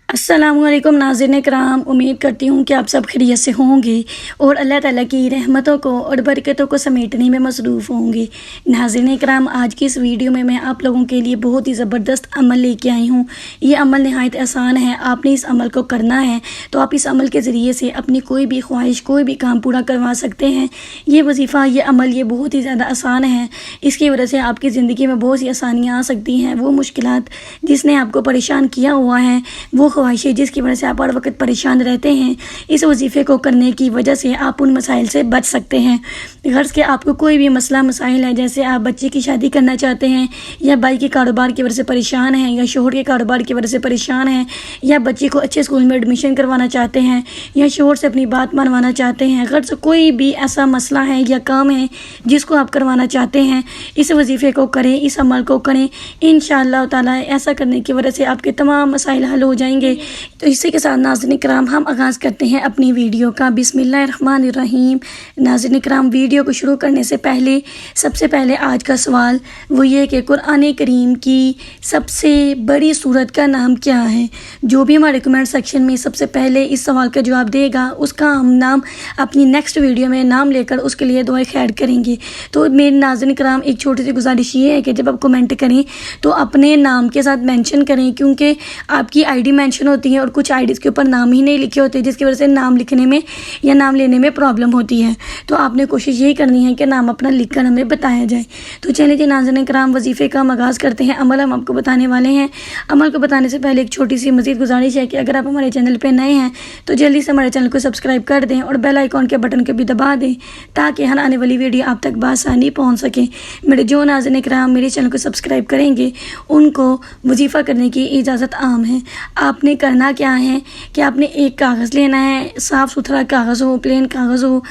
अस्सलामु अलैकुम नाज़रीन कराम, उम्मीद करती हूँ कि आप सब खैरियत से होंगे और अल्लाह ताला की रहमतों को और बरकतों को समेटने में मसरूफ़ होंगे। नाज़रीन कराम, आज की इस वीडियो में मैं आप लोगों के लिए बहुत ही ज़बरदस्त अमल लेके आई हूँ। ये अमल नहायत आसान है, आपने इस अमल को करना है तो आप इस अमल के ज़रिए से अपनी कोई भी ख्वाहिश, कोई भी काम पूरा करवा सकते हैं। ये वजीफ़ा, ये अमल, ये बहुत ही ज़्यादा आसान है। इसकी वजह से आपकी ज़िंदगी में बहुत सी आसानियाँ आ सकती हैं। वो मुश्किलात जिसने आपको परेशान किया हुआ है, वो ख्वाहिशें जिसकी वजह से आप हर वक्त परेशान रहते हैं, इस वजीफ़े को करने की वजह से आप उन मसाइल से बच सकते हैं। गर्ज़ के आपको कोई भी मसला मसाइल है, जैसे आप बच्चे की शादी करना चाहते हैं, या भाई के कारोबार की वजह से परेशान हैं, या शोहर के कारोबार की वजह से परेशान हैं, या बच्चे को अच्छे स्कूल में एडमिशन करवाना चाहते हैं, या शोहर से अपनी बात मनवाना चाहते हैं। गर्ज़ कोई भी ऐसा मसला है या काम है जिसको आप करवाना चाहते हैं, इस वजीफ़े को करें, इस अमल को करें। इंशाअल्लाह ताला ऐसा करने की वजह से आपके तमाम मसाइल हल हो जाएंगे। तो इसी के साथ नाज़रीन कराम, हम आगाज़ करते हैं अपनी वीडियो का। बिस्मिल्लाहिर्रहमानिर्रहीम। नाज़रीन कराम, वीडियो को शुरू करने से पहले सबसे पहले आज का सवाल वो ये कि कुरान करीम की सबसे बड़ी सूरत का नाम क्या है। जो भी हमारे कमेंट सेक्शन में सबसे पहले इस सवाल का जवाब देगा, उसका हम नाम अपनी नेक्स्ट वीडियो में नाम लेकर उसके लिए दुआ खैर करेंगे। तो मेरे नाज़रीन कराम, एक छोटी सी गुजारिश ये है कि जब आप कमेंट करें तो अपने नाम के साथ मेंशन करें, क्योंकि आपकी आईडी मेंशन होती है और कुछ आईडीज़ के ऊपर नाम ही नहीं लिखे होते, जिसकी वजह से नाम लिखने में या नाम लेने में प्रॉब्लम होती है। तो आपने कोशिश यही करनी है कि नाम अपना लिखकर हमें बताया जाए। तो चलिए जी नाज़रीन कराम, वजीफ़े का आगाज़ करते हैं। अमल हम आपको बताने वाले हैं। अमल को बताने से पहले एक छोटी सी मज़ीद गुजारिश है कि अगर आप हमारे चैनल पर नए हैं तो जल्दी से हमारे चैनल को सब्सक्राइब कर दें और बेल आइकॉन के बटन को भी दबा दें, ताकि हर आने वाली वीडियो आप तक बआसानी पहुँच सके। मेरे जो नाज़रीन कराम मेरे चैनल को सब्सक्राइब करेंगे, उनको वजीफ़ा करने की इजाज़त आम है। आपने करना क्या है कि आपने एक कागज़ लेना है, साफ़ सुथरा कागज़ हो, प्लेन कागज़ हो,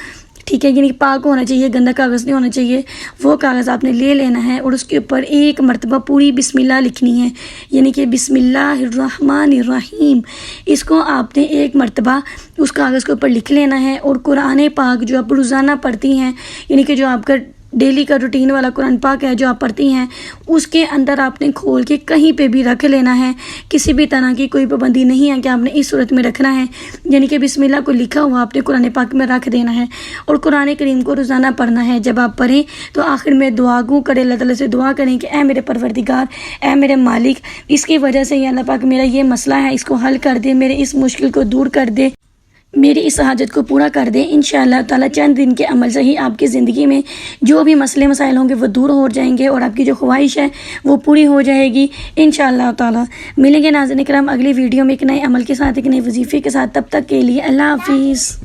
ठीक है, यानी पाक होना चाहिए, गंदा कागज़ नहीं होना चाहिए। वो कागज़ आपने ले लेना है और उसके ऊपर एक मरतबा पूरी बिस्मिल्लाह लिखनी है, यानी कि बिस्मिल्लाहिर्रहमानिर्रहीम। इसको आपने एक मरतबा उस कागज़ के ऊपर लिख लेना है। और कुरान पाक जो आप रोज़ाना पढ़ती हैं, यानी कि जो आपका डेली का रूटीन वाला कुरान पाक है जो आप पढ़ती हैं, उसके अंदर आपने खोल के कहीं पे भी रख लेना है। किसी भी तरह की कोई पाबंदी नहीं है कि आपने इस सूरत में रखना है, यानी कि बिस्मिल्लाह को लिखा हुआ आपने कुरान पाक में रख देना है और कुरान करीम को रोज़ाना पढ़ना है। जब आप पढ़ें तो आखिर में दुआ गो करें, अल्लाह ताला से दुआ करें कि ऐ मेरे परवरदिगार, ऐ मेरे मालिक, इसकी वजह से अल्लाह पाक मेरा ये मसला है, इसको हल कर दे, मेरे इस मुश्किल को दूर कर दे, मेरी इस हाजत को पूरा कर दे। इंशाअल्लाह ताला चंद दिन के अमल से ही आपकी ज़िंदगी में जो भी मसले मसाइल होंगे वो दूर हो जाएंगे और आपकी जो ख्वाहिश है वो पूरी हो जाएगी इंशाअल्लाह ताला। मिलेंगे नाज़रीन कराम अगली वीडियो में एक नए अमल के साथ, एक नए वजीफ़े के साथ। तब तक के लिए अल्लाह हाफिज़।